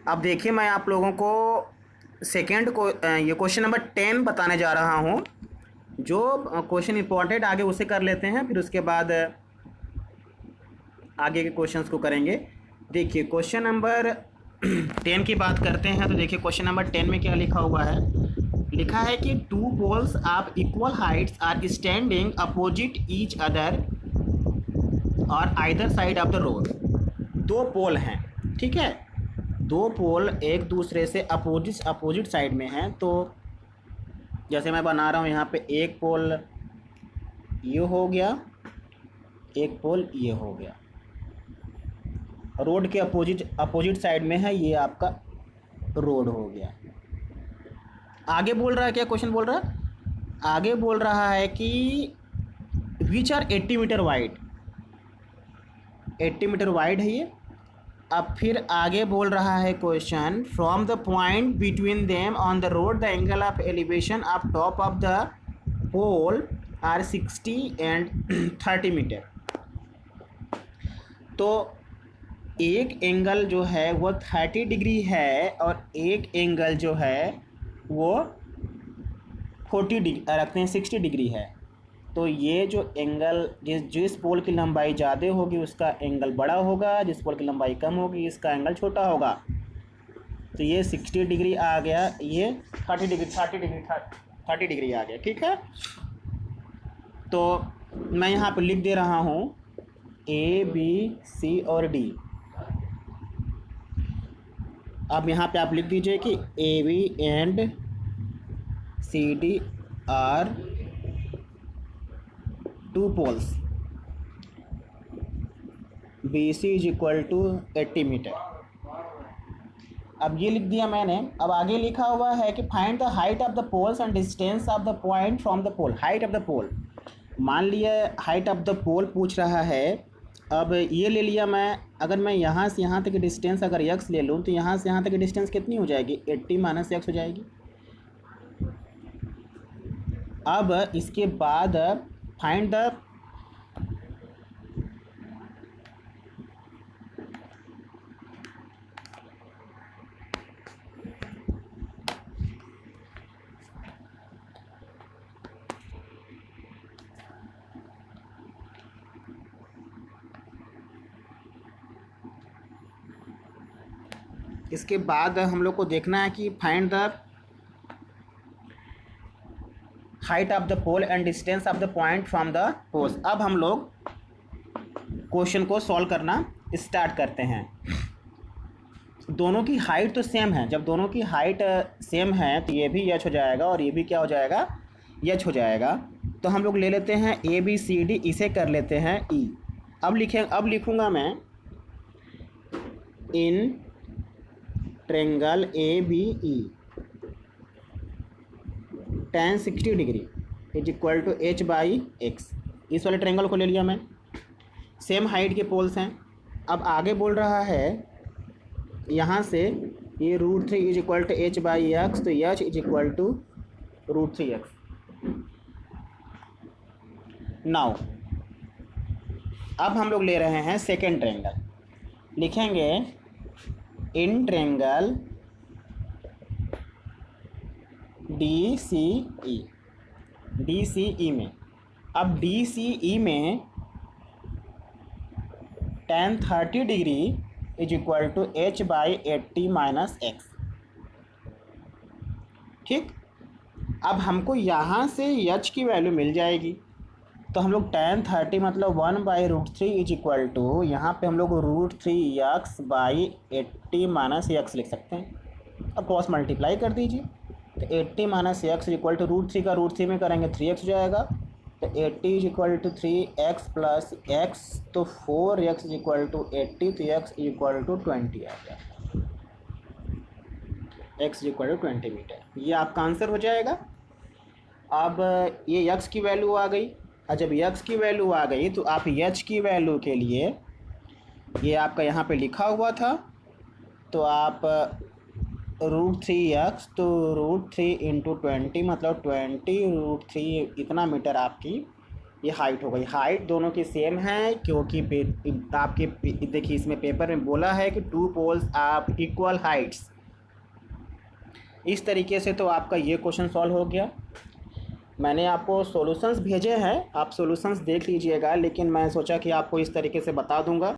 अब देखिए मैं आप लोगों को सेकेंड को ये क्वेश्चन नंबर 10 बताने जा रहा हूँ। जो क्वेश्चन इंपॉर्टेंट आगे उसे कर लेते हैं, फिर उसके बाद आगे के क्वेश्चंस को करेंगे। देखिए क्वेश्चन नंबर 10 की बात करते हैं। तो देखिए क्वेश्चन नंबर 10 में क्या लिखा हुआ है। लिखा है कि two poles of equal heights are standing opposite each other और either side of the road. दो पोल हैं, ठीक है, दो पोल एक दूसरे से अपोजिट साइड में हैं। तो जैसे मैं बना रहा हूँ यहाँ पे, एक पोल ये हो गया, एक पोल ये हो गया, रोड के अपोजिट साइड में है, ये आपका रोड हो गया। आगे बोल रहा है क्या, क्वेश्चन बोल रहा है, आगे बोल रहा है कि which are 80 metre wide, 80 metre wide है ये। अब फिर आगे बोल रहा है question, from the point between them on the road the angle of elevation of top of the pole are 60 and 30 metre. तो एक एंगल जो है वो 30 डिग्री है और एक एंगल जो है वो 40 डिग्री रखते हैं, 60 डिग्री है। तो ये जो एंगल जिस पोल की लंबाई ज़्यादा होगी उसका एंगल बड़ा होगा, जिस पोल की लंबाई कम होगी इसका एंगल छोटा होगा। तो ये 60 डिग्री आ गया, ये 30 डिग्री आ गया, ठीक है। तो मैं यहाँ पर लिख दे रहा हूँ A, B, C और D। अब यहाँ पे आप लिख दीजिए कि AB and CD are two poles, BC is equal to 80 metre. अब ये लिख दिया मैंने। अब आगे लिखा हुआ है कि find the height of the poles and distance of the point from the pole. Height of the pole, मान लिया हाइट ऑफ द पोल पूछ रहा है। अब ये ले लिया मैं, अगर मैं यहाँ से यहाँ तक की डिस्टेंस अगर x ले लूँ तो यहाँ से यहाँ तक की डिस्टेंस कितनी हो जाएगी, 80 माइनस x हो जाएगी। अब इसके बाद फाइंड द इसके बाद हम लोग को देखना है कि find the height of the pole and distance of the point from the poles. अब हम लोग क्वेश्चन को सॉल्व करना स्टार्ट करते हैं। दोनों की हाइट तो सेम है, जब दोनों की हाइट सेम है तो ये भी एच हो जाएगा और ये भी क्या हो जाएगा, एच हो जाएगा। तो हम लोग ले लेते हैं ABCD, इसे कर लेते हैं E। अब लिखूँगा मैं in triangle ABE tan 60 degree is equal to H by x. इस वाले ट्रेंगल को ले लिया मैं, सेम हाइट के पोल्स हैं। अब आगे बोल रहा है यहाँ से ये √3 is equal to H by x, तो H is equal to √3x। Now अब हम लोग ले रहे हैं सेकेंड ट्रेंगल, लिखेंगे इन ट्रेंगल DCE में। अब DCE में tan 30 degree is equal to H by 80 minus x, ठीक। अब हमको यहाँ से H की वैल्यू मिल जाएगी। तो हम लोग tan 30 मतलब 1 बाई √3 इज इक्वल टू, यहाँ पे हम लोग √3x बाई 80 माइनस एक्स लिख सकते हैं। अब क्रॉस मल्टीप्लाई कर दीजिए, तो 80 माइनस एक्स इक्वल टू √3 का √3 में करेंगे 3x हो जाएगा। तो 80 is equal to 3x plus x, तो 4x इज इक्वल टू 80, तो x इज इक्वल टू 20 आ गया, x is equal to 20 metre. ये आपका आंसर हो जाएगा। अब ये x की वैल्यू आ गई, और जब x की वैल्यू आ गई तो आप h की वैल्यू के लिए, ये आपका यहाँ पे लिखा हुआ था, तो आप √3x, तो √3 इंटू 20 मतलब 20 √3 इतना मीटर आपकी ये हाइट हो गई। हाइट दोनों की सेम है क्योंकि आपके देखिए इसमें पेपर में बोला है कि two poles are equal heights. इस तरीके से तो आपका ये क्वेश्चन सॉल्व हो गया। मैंने आपको सॉल्यूशंस भेजे हैं, आप सॉल्यूशंस देख लीजिएगा, लेकिन मैं सोचा कि आपको इस तरीके से बता दूंगा।